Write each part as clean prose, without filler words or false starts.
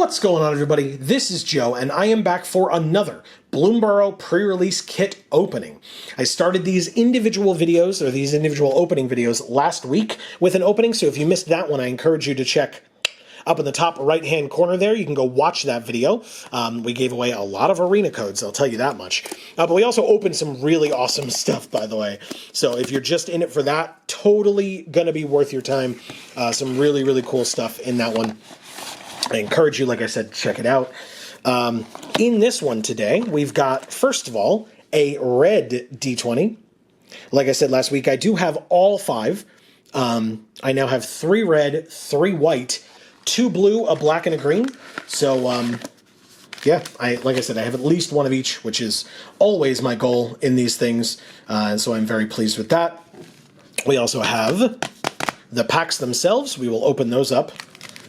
What's going on, everybody? This is Joe, and I am back for another Bloomburrow pre-release kit opening. I started these individual videos, or these individual opening videos, last week with an opening, so if you missed that one, I encourage you to check up in the top right-hand corner there. You can go watch that video. We gave away a lot of arena codes, I'll tell you that much. But we also opened some really awesome stuff, by the way. So if you're just in it for that, totally gonna be worth your time. Some really, really cool stuff in that one. I encourage you, like I said, to check it out. In this one today, we've got, first of all, a red D20. Like I said last week, I do have all 5. I now have 3 red, 3 white, 2 blue, a black, and a green. So, yeah, like I said, I have at least one of each, which is always my goal in these things. And so I'm very pleased with that. We also have the packs themselves. We will open those up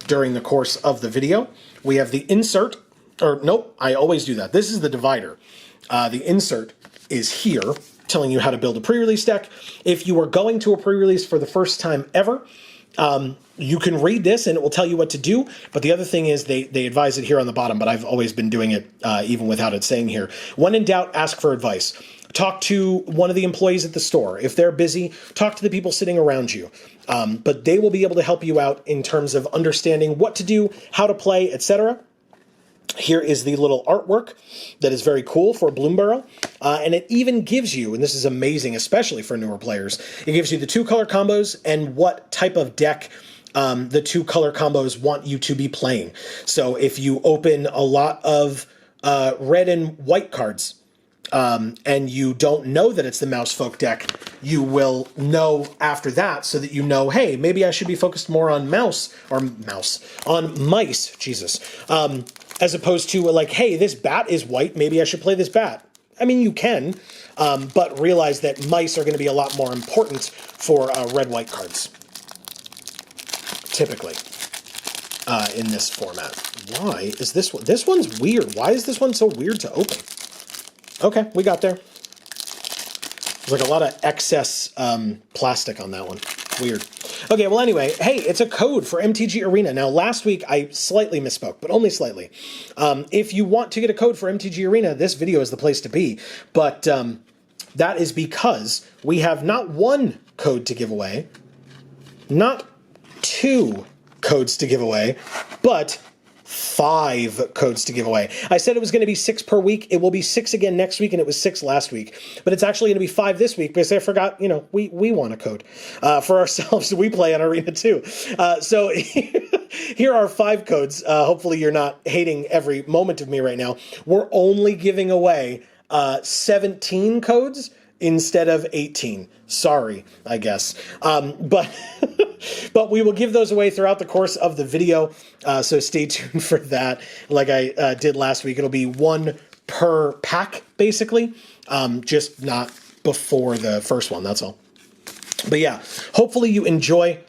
during the course of the video. We have the insert, or nope, I always do that. This is the divider. The insert is here, telling you how to build a pre-release deck. If you are going to a pre-release for the first time ever, you can read this and it will tell you what to do. But the other thing is they advise it here on the bottom, but I've always been doing it even without it saying here. When in doubt, ask for advice. Talk to one of the employees at the store. If they're busy, talk to the people sitting around you. But they will be able to help you out in terms of understanding what to do, how to play, etc. Here is the little artwork that is very cool for Bloomburrow. And it even gives you, and this is amazing, especially for newer players, it gives you the 2 color combos and what type of deck the 2 color combos want you to be playing. So if you open a lot of red and white cards, and you don't know that it's the Mouse Folk deck, you will know after that so that you know, hey, maybe I should be focused more on mice, Jesus, as opposed to like, hey, this bat is white, maybe I should play this bat. I mean, you can, but realize that mice are going to be a lot more important for red-white cards, typically, in this format. Why is this one? This one's weird. Why is this one so weird to open? Okay, we got there. There's like a lot of excess plastic on that one. Weird. Okay, well anyway, hey, it's a code for MTG Arena. Now, last week I slightly misspoke, but only slightly. If you want to get a code for MTG Arena, this video is the place to be. But that is because we have not 1 code to give away, not 2 codes to give away, but 5 codes to give away. I said it was going to be 6 per week. It will be 6 again next week, and it was 6 last week. But it's actually going to be 5 this week because I forgot, you know, we want a code for ourselves. We play on Arena too. So here are 5 codes. Hopefully you're not hating every moment of me right now. We're only giving away 17 codes instead of 18. Sorry, I guess. But we will give those away throughout the course of the video, so stay tuned for that. Like I did last week, it'll be 1 per pack, basically, just not before the first one, that's all. But yeah, hopefully you enjoy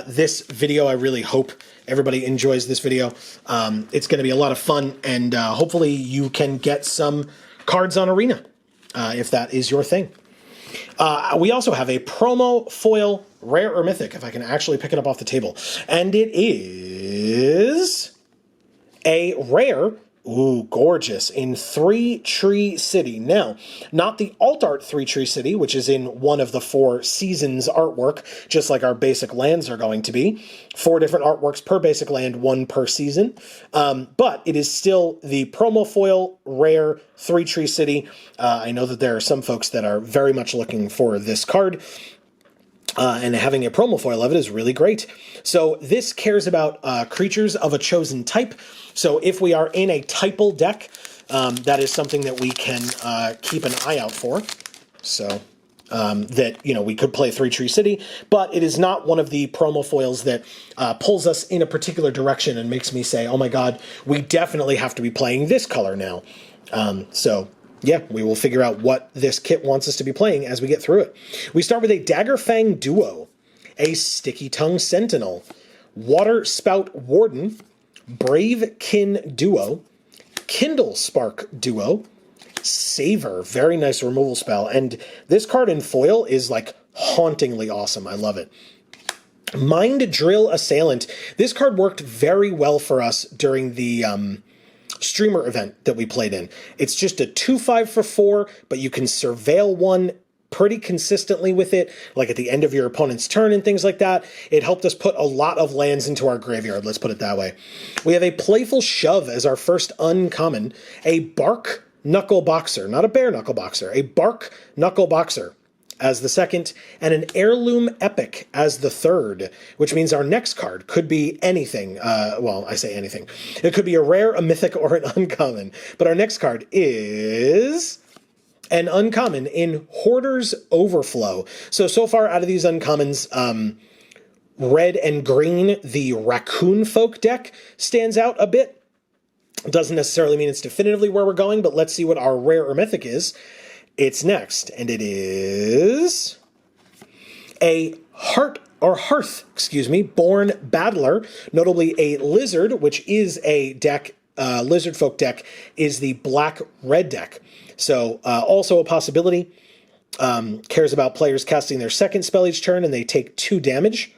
this video. I really hope everybody enjoys this video. It's going to be a lot of fun, and hopefully you can get some cards on Arena, if that is your thing. We also have a promo foil rare or mythic, if I can actually pick it up off the table. And it is a rare, ooh, gorgeous, in 3 Tree City. Now, not the alt art 3 Tree City, which is in one of the 4 seasons artwork, just like our basic lands are going to be. 4 different artworks per basic land, 1 per season. But it is still the promo foil rare 3 Tree City. I know that there are some folks that are very much looking for this card. And having a promo foil of it is really great. So this cares about creatures of a chosen type. So if we are in a typal deck, that is something that we can keep an eye out for. So that, you know, we could play 3 Tree City, but it is not one of the promo foils that pulls us in a particular direction and makes me say, oh my god, we definitely have to be playing this color now. So yeah, we will figure out what this kit wants us to be playing as we get through it. We start with a Daggerfang Duo, a Sticky Tongue Sentinel, Water Spout Warden, Brave Kin Duo, Kindle Spark Duo, Savor, very nice removal spell, and this card in foil is like hauntingly awesome. I love it. Mind Drill Assailant. This card worked very well for us during the streamer event that we played in. It's just a 2/5 for 4, but you can surveil one pretty consistently with it, like at the end of your opponent's turn and things like that. It helped us put a lot of lands into our graveyard, let's put it that way. We have a Playful Shove as our first uncommon, a Bark Knuckle Boxer, not a Bear Knuckle Boxer, a Bark Knuckle Boxer as the second, and an Heirloom Epic as the third, which means our next card could be anything. Well, I say anything. It could be a rare, a mythic, or an uncommon. But our next card is an uncommon in Hoarder's Overflow. So far out of these uncommons, red and green, the Raccoon Folk deck stands out a bit. It doesn't necessarily mean it's definitively where we're going, but let's see what our rare or mythic is. It's next, and it is a Hearth, Born Battler, notably a Lizard, which is a deck, Lizard Folk deck, is the black-red deck. So also a possibility. Cares about players casting their second spell each turn, and they take 2 damage.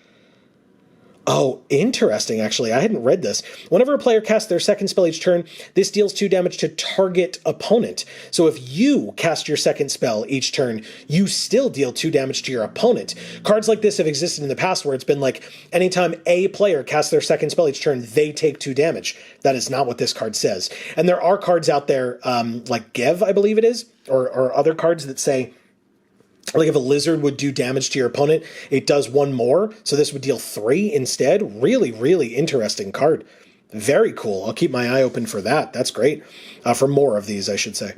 Oh, interesting, actually. I hadn't read this. Whenever a player casts their second spell each turn, this deals 2 damage to target opponent. So if you cast your second spell each turn, you still deal 2 damage to your opponent. Cards like this have existed in the past where it's been like, anytime a player casts their second spell each turn, they take 2 damage. That is not what this card says. And there are cards out there, like Gev, I believe it is, or other cards that say, like if a lizard would do damage to your opponent, it does 1 more. So this would deal 3 instead. Really, really interesting card. Very cool. I'll keep my eye open for that. That's great. For more of these, I should say.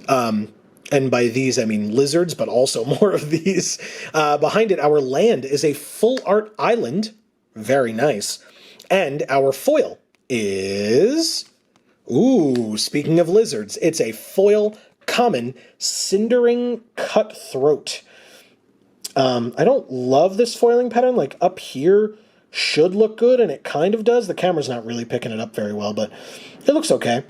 And by these, I mean lizards, but also more of these. Behind it, our land is a full art island. Very nice. And our foil is... Ooh, speaking of lizards, it's a foil common Cindering Cutthroat. I don't love this foiling pattern. Like up here should look good, and it kind of does. The camera's not really picking it up very well, but it looks okay.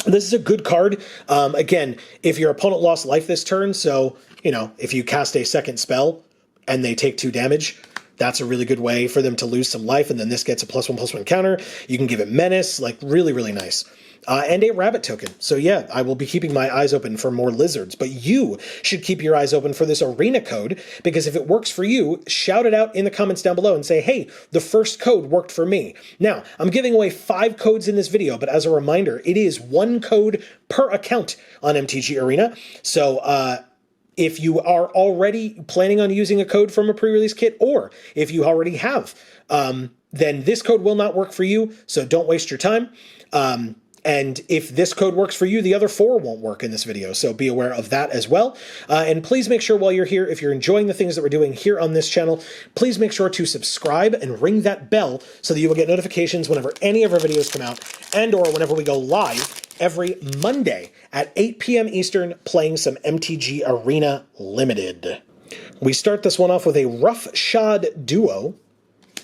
This is a good card. Again, if your opponent lost life this turn, so, if you cast a second spell and they take 2 damage, that's a really good way for them to lose some life, and then this gets a +1/+1 counter. You can give it Menace, like really, really nice. And a rabbit token. So yeah, I will be keeping my eyes open for more lizards, but you should keep your eyes open for this arena code, because if it works for you, shout it out in the comments down below and say, hey, the first code worked for me. Now, I'm giving away 5 codes in this video, but as a reminder, it is 1 code per account on MTG Arena. So, if you are already planning on using a code from a pre-release kit, or if you already have, then this code will not work for you, so don't waste your time. And if this code works for you, the other 4 won't work in this video, so be aware of that as well. And please make sure while you're here, if you're enjoying the things that we're doing here on this channel, please make sure to subscribe and ring that bell so that you will get notifications whenever any of our videos come out, and or whenever we go live every Monday at 8 p.m. Eastern playing some MTG Arena Limited. We start this one off with a Roughshod Duo,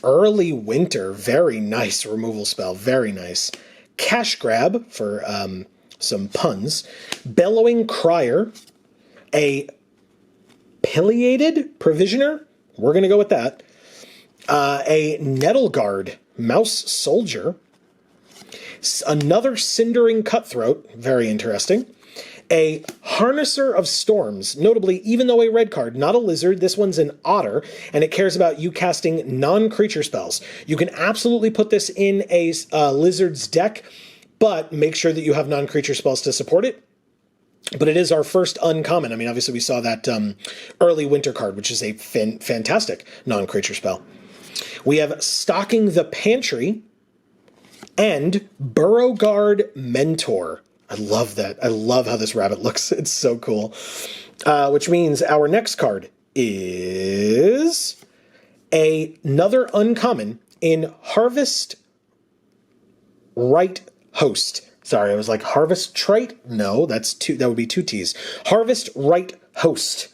Early Winter, very nice removal spell, very nice. Cash Grab for some puns, Bellowing Crier, a Pileated Provisioner, we're going to go with that, a Nettleguard Mouse Soldier, another Cindering Cutthroat, very interesting, a Harnesser of Storms, notably, even though a red card, not a lizard, this one's an otter, and it cares about you casting non-creature spells. You can absolutely put this in a lizard's deck, but make sure that you have non-creature spells to support it. But it is our first uncommon. I mean, obviously we saw that Early Winter card, which is a fantastic non-creature spell. We have Stocking the Pantry and Beauregard Mentor. I love that. I love how this rabbit looks. It's so cool. Which means our next card is another uncommon in Harvest Right Host. Sorry, I was like Harvest Trite? No, that would be 2 T's. Harvest Right Host.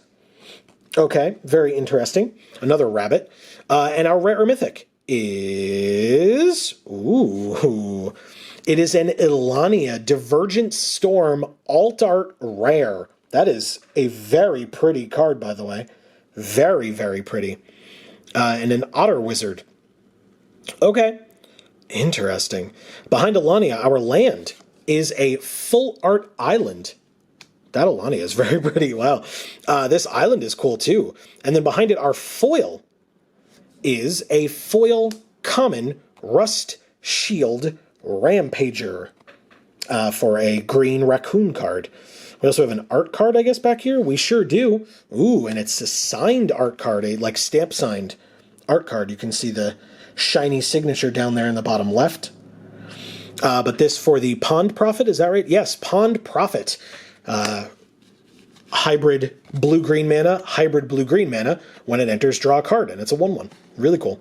Okay, very interesting. Another rabbit. And our rare or mythic is... Ooh... It is an Ilania Divergent Storm Alt Art Rare. That is a very pretty card, by the way. Very, very pretty. and an Otter Wizard. Okay, interesting. Behind Alania, our land is a full art island. That Alania is very pretty. Wow. This island is cool too. And then behind it, our foil is a foil common Rust Shield Rampager for a green raccoon card. We also have an art card, I guess, back here. We sure do. Ooh, and it's a signed art card, a like stamp signed art card. You can see the shiny signature down there in the bottom left. But this for the Pond Prophet, is that right? Yes, Pond Prophet. Hybrid blue-green mana, hybrid blue-green mana. When it enters, draw a card, and it's a 1/1. Really cool.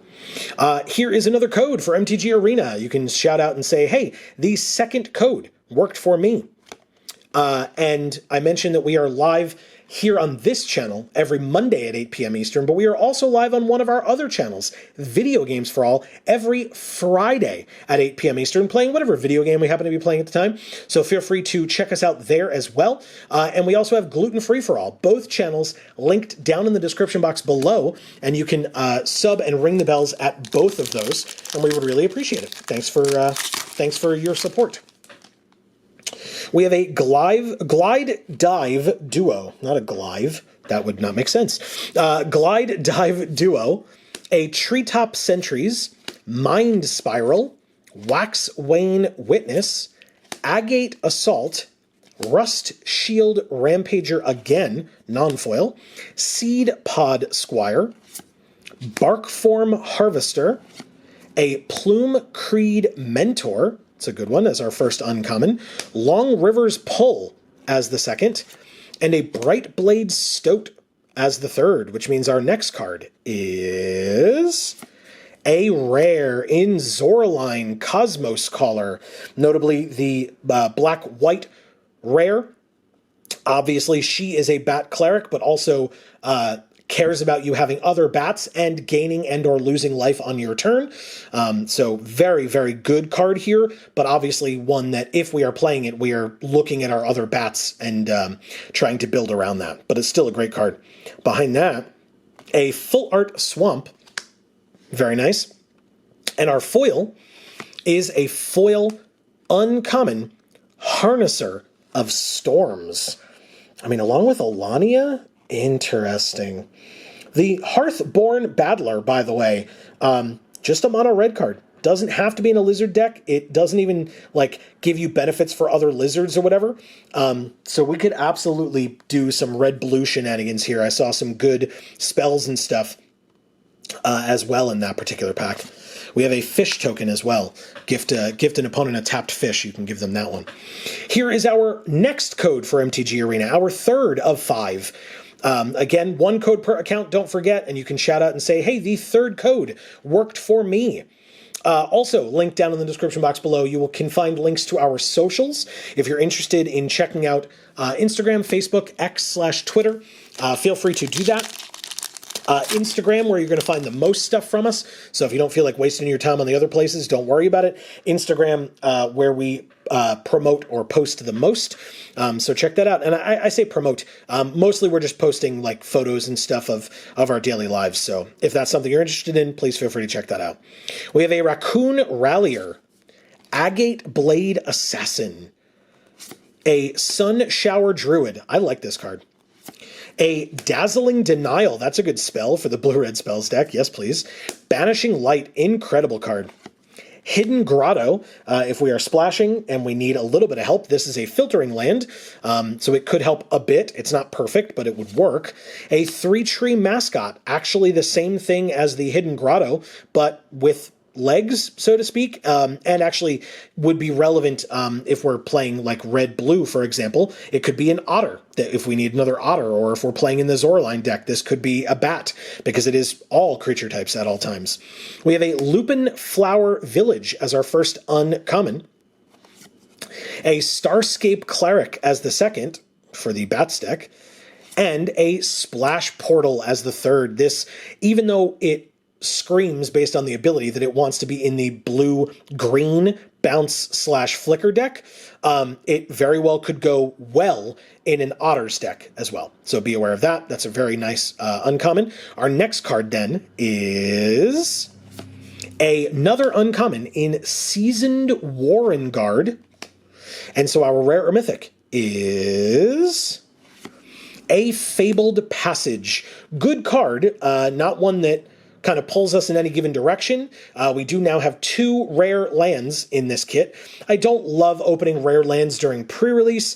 Here is another code for MTG Arena. You can shout out and say, hey, the second code worked for me. And I mentioned that we are live here on this channel every Monday at 8 p.m. Eastern, but we are also live on one of our other channels, Video Games for All, every Friday at 8 p.m. Eastern, playing whatever video game we happen to be playing at the time. So feel free to check us out there as well. And we also have Gluten Free for All, both channels linked down in the description box below, and you can sub and ring the bells at both of those, and we would really appreciate it. Thanks for your support. We have a Glide Dive Duo. Not a Glive. That would not make sense. Glide Dive Duo, a Treetop Sentries, Mind Spiral, Wax Wane Witness, Agate Assault, Rust Shield Rampager again, non-foil, Seed Pod Squire, Barkform Harvester, a Plume Creed Mentor, it's a good one as our first uncommon, Long River's Pull as the second, and a Bright Blade Stoat as the third, which means our next card is a rare in Zoraline Cosmos Caller, notably the black-white rare. Obviously, she is a bat cleric, but also cares about you having other bats and gaining and or losing life on your turn. So very, very good card here, but obviously one that if we are playing it, we are looking at our other bats and trying to build around that. But it's still a great card. Behind that, a Full Art Swamp. Very nice. And our foil is a foil uncommon Harnesser of Storms. I mean, along with Alania, interesting. The Hearthborn Battler, by the way, just a mono red card. Doesn't have to be in a lizard deck. It doesn't even like give you benefits for other lizards or whatever. So we could absolutely do some red-blue shenanigans here. I saw some good spells and stuff as well in that particular pack. We have a fish token as well. Gift an opponent a tapped fish. You can give them that one. Here is our next code for MTG Arena, our third of 5. Again, 1 code per account, don't forget, and you can shout out and say, hey, the third code worked for me. Also, linked down in the description box below, you can find links to our socials. If you're interested in checking out Instagram, Facebook, X/Twitter, feel free to do that. Instagram, where you're going to find the most stuff from us. So if you don't feel like wasting your time on the other places, don't worry about it. Instagram, where we promote or post the most. So check that out. And I say promote. Mostly we're just posting like photos and stuff of our daily lives. So if that's something you're interested in, please feel free to check that out. We have a Raccoon Rallier, Agate Blade Assassin, a Sun Shower Druid. I like this card. A Dazzling Denial. That's a good spell for the blue-red spells deck. Yes, please. Banishing Light. Incredible card. Hidden Grotto. If we are splashing and we need a little bit of help, this is a filtering land, so it could help a bit. It's not perfect, but it would work. A 3-tree Mascot. Actually the same thing as the Hidden Grotto, but with legs, so to speak, and actually would be relevant if we're playing like red-blue, for example. It could be an otter, if we need another otter, or if we're playing in the Zoraline deck, this could be a bat, because it is all creature types at all times. We have a Lupin Flower Village as our first uncommon, a Starscape Cleric as the second for the bats deck, and a Splash Portal as the third. This, even though it screams based on the ability that it wants to be in the blue-green bounce/flicker deck, it very well could go well in an Otters deck as well. So be aware of that. That's a very nice uncommon. Our next card then is another uncommon in Seasoned Warren Guard. And so our rare or mythic is a Fabled Passage. Good card, not one that kind of pulls us in any given direction. We do now have 2 rare lands in this kit. I don't love opening rare lands during pre-release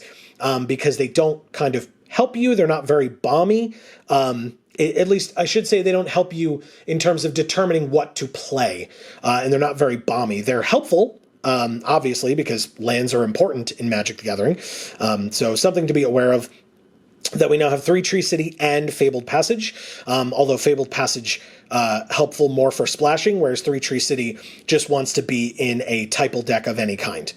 because they don't kind of help you. They're not very balmy. At least I should say they don't help you in terms of determining what to play. And they're not very balmy. They're helpful, obviously, because lands are important in Magic the Gathering. So something to be aware of, that we now have 3 Tree City and Fabled Passage, although Fabled Passage helpful more for splashing, whereas 3 Tree City just wants to be in a typal deck of any kind.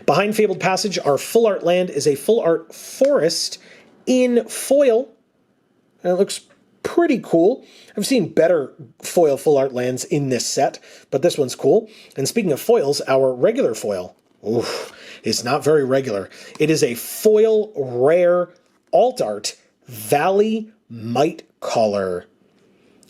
Behind Fabled Passage, our full art land is a full art forest in foil, and it looks pretty cool. I've seen better foil full art lands in this set, but this one's cool. And speaking of foils, our regular foil is not very regular. It is a foil rare alt art Valley Might Caller.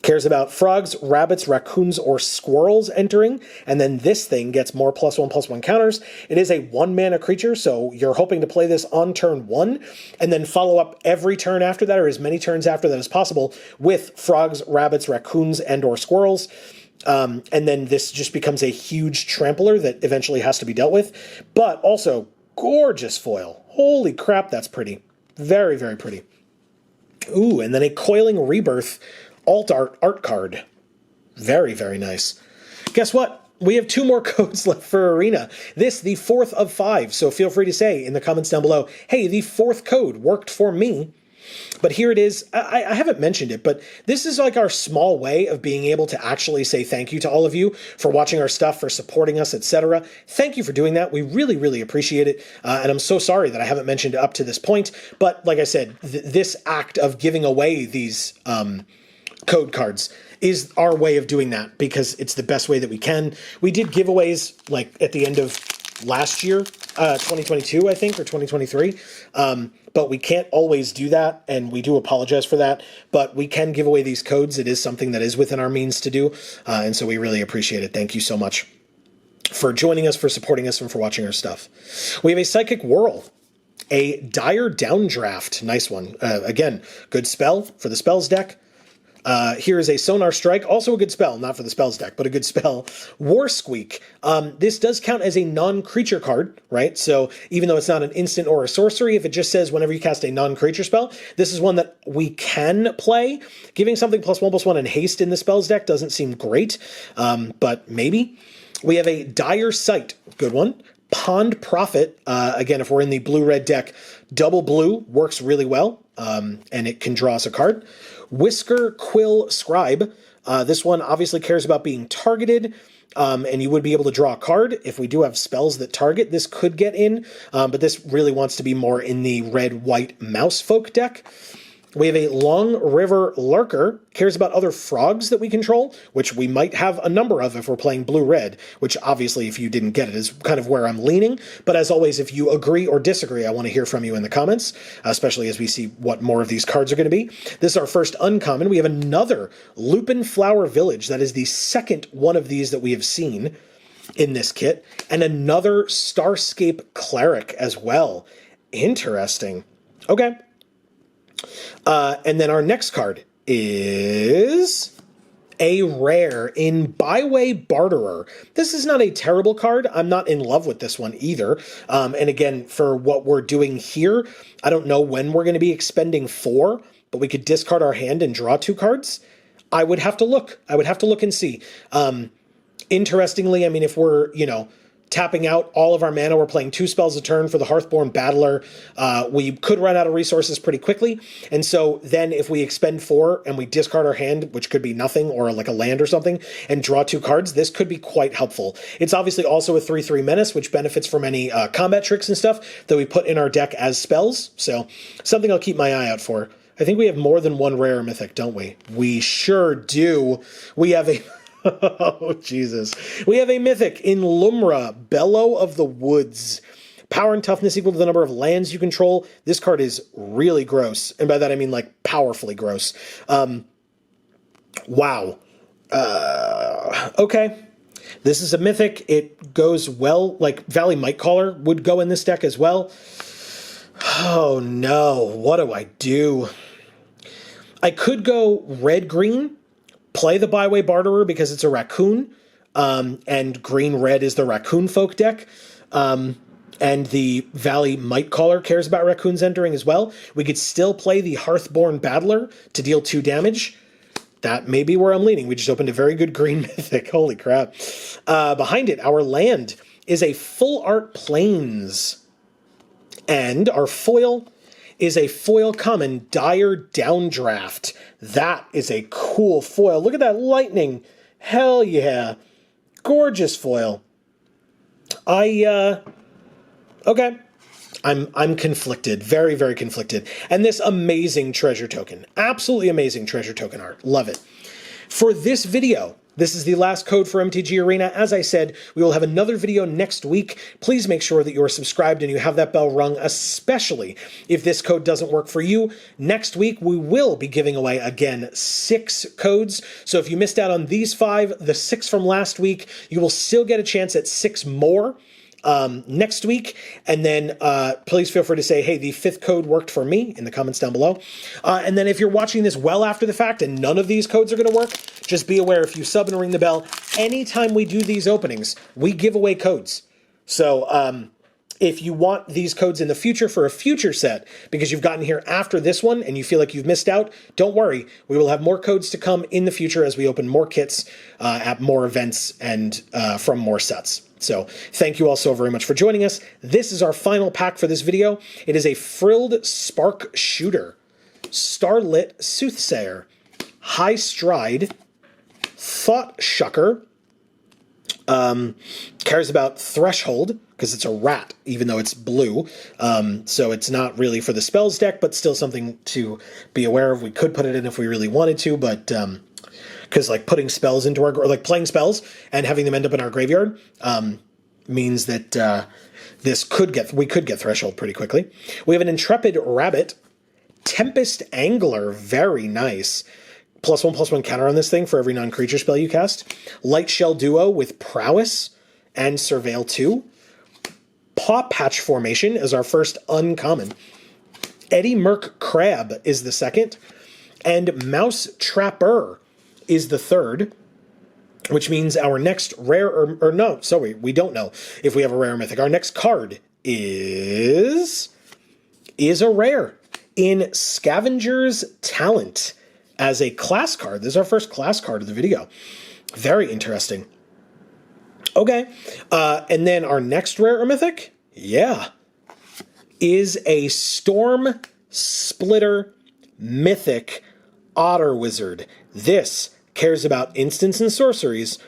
Cares about frogs, rabbits, raccoons, or squirrels entering, and then this thing gets more +1/+1 counters. It is a 1-mana creature, so you're hoping to play this on turn 1, and then follow up every turn after that, or as many turns after that as possible, with frogs, rabbits, raccoons, and or squirrels. And then this just becomes a huge trampler that eventually has to be dealt with, but also gorgeous foil. Holy crap, that's pretty. Very, very pretty. Ooh, and then a Coiling Rebirth alt art card. Very, very nice. Guess what? We have 2 more codes left for Arena. This, the 4th of 5, so feel free to say in the comments down below, hey, the 4th code worked for me. But here it is. I haven't mentioned it, but this is like our small way of being able to actually say thank you to all of you for watching our stuff, for supporting us, etc. Thank you for doing that. We really, really appreciate it. And I'm so sorry that I haven't mentioned it up to this point. But like I said, this act of giving away these code cards is our way of doing that because it's the best way that we can. We did giveaways like at the end of last year, 2022, I think, or 2023. But we can't always do that, and we do apologize for that. But we can give away these codes. It is something that is within our means to do, and so we really appreciate it. Thank you so much for joining us, for supporting us, and for watching our stuff. We have a Psychic Whirl, a Dire Downdraft. Nice one. Again, good spell for the spells deck. Here is a Sonar Strike, also a good spell, not for the spells deck, but a good spell. War Squeak. This does count as a non-creature card, right? So even though it's not an instant or a sorcery, if it just says whenever you cast a non-creature spell, this is one that we can play. Giving something +1/+1 and haste in the spells deck doesn't seem great, but maybe. We have a Dire Sight, good one. Pond Prophet, again, if we're in the blue-red deck, double blue works really well, and it can draw us a card. Whisker Quill Scribe. This one obviously cares about being targeted, and you would be able to draw a card. If we do have spells that target, this could get in, but this really wants to be more in the red-white Mousefolk deck. We have a Long River Lurker, cares about other frogs that we control, which we might have a number of if we're playing blue-red, which obviously, if you didn't get it, is kind of where I'm leaning. But as always, if you agree or disagree, I want to hear from you in the comments, especially as we see what more of these cards are going to be. This is our first uncommon. We have another Lupin Flower Village. That is the second one of these that we have seen in this kit. And another Starscape Cleric as well. Interesting. Okay. And then our next card is a rare in Byway Barterer. This is not a terrible card. I'm not in love with this one either. And again, for what we're doing here, I don't know when we're going to be expending 4, but we could discard our hand and draw 2 cards. I would have to look. I would have to look and see. Interestingly, I mean, if we're, tapping out all of our mana, we're playing 2 spells a turn for the Hearthborn Battler. We could run out of resources pretty quickly. And so then if we expend 4 and we discard our hand, which could be nothing or like a land or something, and draw 2 cards, this could be quite helpful. It's obviously also a 3/3 menace, which benefits from any combat tricks and stuff that we put in our deck as spells. So something I'll keep my eye out for. I think we have more than one rare mythic, don't we? We sure do. We have a Oh, Jesus. We have a mythic in Lumra, Bellow of the Woods. Power and toughness equal to the number of lands you control. This card is really gross. And by that I mean like powerfully gross. Wow. Okay. This is a mythic. It goes well. Like Valley Mightcaller would go in this deck as well. Oh no. What do I do? I could go red-green, play the Byway Barterer because it's a raccoon, and green-red is the raccoon folk deck. And the Valley Mightcaller cares about raccoons entering as well. We could still play the Hearthborn Battler to deal 2 damage. That may be where I'm leaning. We just opened a very good green mythic. Holy crap. Behind it, our land is a Full Art Plains. And our foil is a foil common Dire Downdraft. That is a cool foil. Look at that lightning. Hell yeah. Gorgeous foil. Okay. I'm conflicted. Very, very conflicted. And this amazing treasure token. Absolutely amazing treasure token art. Love it. For this video, this is the last code for MTG Arena. As I said, we will have another video next week. Please make sure that you are subscribed and you have that bell rung, especially if this code doesn't work for you. Next week, we will be giving away, again, 6 codes. So if you missed out on these 5, the 6 from last week, you will still get a chance at 6 more next week. And then please feel free to say, hey, the 5th code worked for me in the comments down below. And then if you're watching this well after the fact and none of these codes are going to work, just be aware, if you sub and ring the bell, anytime we do these openings, we give away codes. So if you want these codes in the future for a future set, because you've gotten here after this one and you feel like you've missed out, don't worry. We will have more codes to come in the future as we open more kits at more events and from more sets. So thank you all so very much for joining us. This is our final pack for this video. It is a Frilled Spark Shooter, Starlit Soothsayer, High Stride, Thought Shucker, cares about Threshold, because it's a rat, even though it's blue. So it's not really for the spells deck, but still something to be aware of. We could put it in if we really wanted to, but because like putting spells into our, or like playing spells and having them end up in our graveyard means that we could get Threshold pretty quickly. We have an Intrepid Rabbit, Tempest Angler, very nice. +1/+1 counter on this thing for every non-creature spell you cast. Light Shell Duo with Prowess and Surveil 2. Paw Patch Formation is our first uncommon. Eddy Merc Crab is the second. And Mouse Trapper is the third, which means our next rare, or no, sorry, we don't know if we have a rare mythic. Our next card is a rare in Scavenger's Talent as a class card. This is our first class card of the video. Very interesting. Okay, and then our next rare or mythic, is a Storm Splitter Mythic Otter Wizard. This cares about instants and sorceries,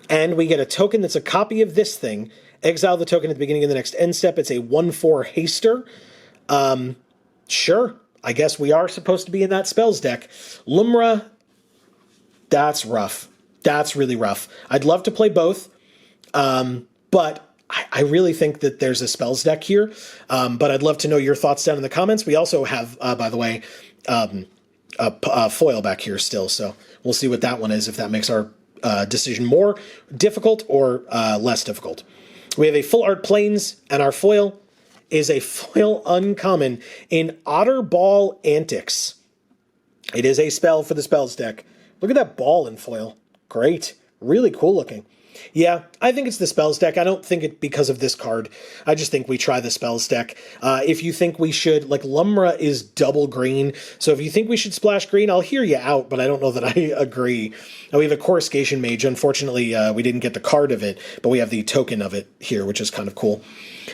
and we get a token that's a copy of this thing. Exile the token at the beginning of the next end step. It's a 1/4 haster. Sure, I guess we are supposed to be in that spells deck. Lumra, that's rough. That's really rough. I'd love to play both, but I really think that there's a spells deck here. But I'd love to know your thoughts down in the comments. We also have, by the way, a foil back here still, so we'll see what that one is, if that makes our decision more difficult or less difficult. We have a Full Art Plains, and our foil is a foil uncommon in Otter Ball Antics. It is a spell for the spells deck. Look at that ball in foil. Great. Really cool looking. Yeah, I think it's the spells deck. I don't think it because of this card. I just think we try the spells deck. If you think we should, like Lumra is double green, so if you think we should splash green, I'll hear you out, but I don't know that I agree. We have a Coruscation Mage. Unfortunately, we didn't get the card of it, but we have the token of it here, which is kind of cool.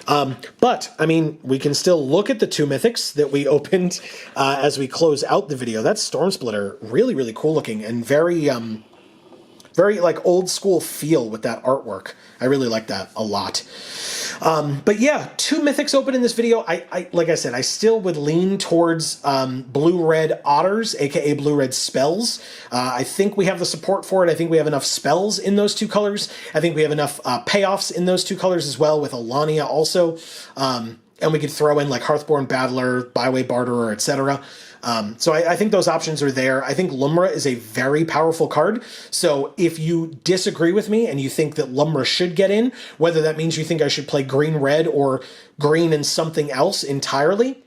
But, I mean, we can still look at the 2 mythics that we opened as we close out the video. That's Storm Splitter. Really, really cool looking and very Very like old school feel with that artwork. I really like that a lot. But yeah, 2 mythics open in this video. I like I said, I still would lean towards blue-red Otters, aka blue-red spells. I think we have the support for it. I think we have enough spells in those 2 colors. I think we have enough payoffs in those 2 colors as well, with Alania also. And we could throw in like Hearthborn Battler, Byway Barterer, etc. So I think those options are there. I think Lumbra is a very powerful card. So if you disagree with me and you think that Lumbra should get in, whether that means you think I should play green-red or green and something else entirely,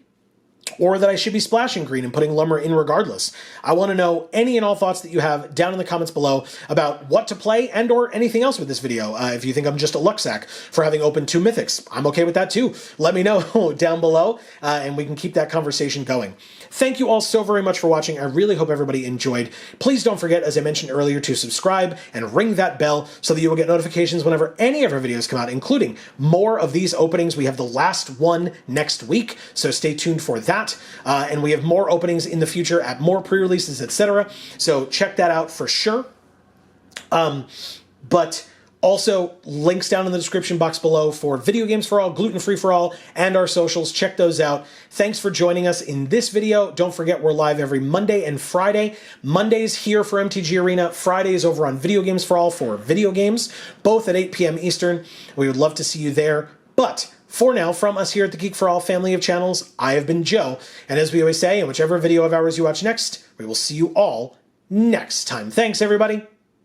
or that I should be splashing green and putting Lumbra in regardless. I want to know any and all thoughts that you have down in the comments below about what to play and or anything else with this video. If you think I'm just a luck sack for having opened 2 mythics, I'm okay with that too. Let me know down below and we can keep that conversation going. Thank you all so very much for watching. I really hope everybody enjoyed. Please don't forget, as I mentioned earlier, to subscribe and ring that bell so that you will get notifications whenever any of our videos come out, including more of these openings. We have the last one next week, so stay tuned for that. And we have more openings in the future at more pre-releases, etc. So check that out for sure. But also, links down in the description box below for Video Games for All, Gluten Free for All, and our socials. Check those out. Thanks for joining us in this video. Don't forget, we're live every Monday and Friday. Mondays here for MTG Arena, Fridays over on Video Games for All for video games, both at 8 p.m. Eastern. We would love to see you there. But for now, from us here at the Geek for All family of channels, I have been Joe. And as we always say, in whichever video of ours you watch next, we will see you all next time. Thanks, everybody.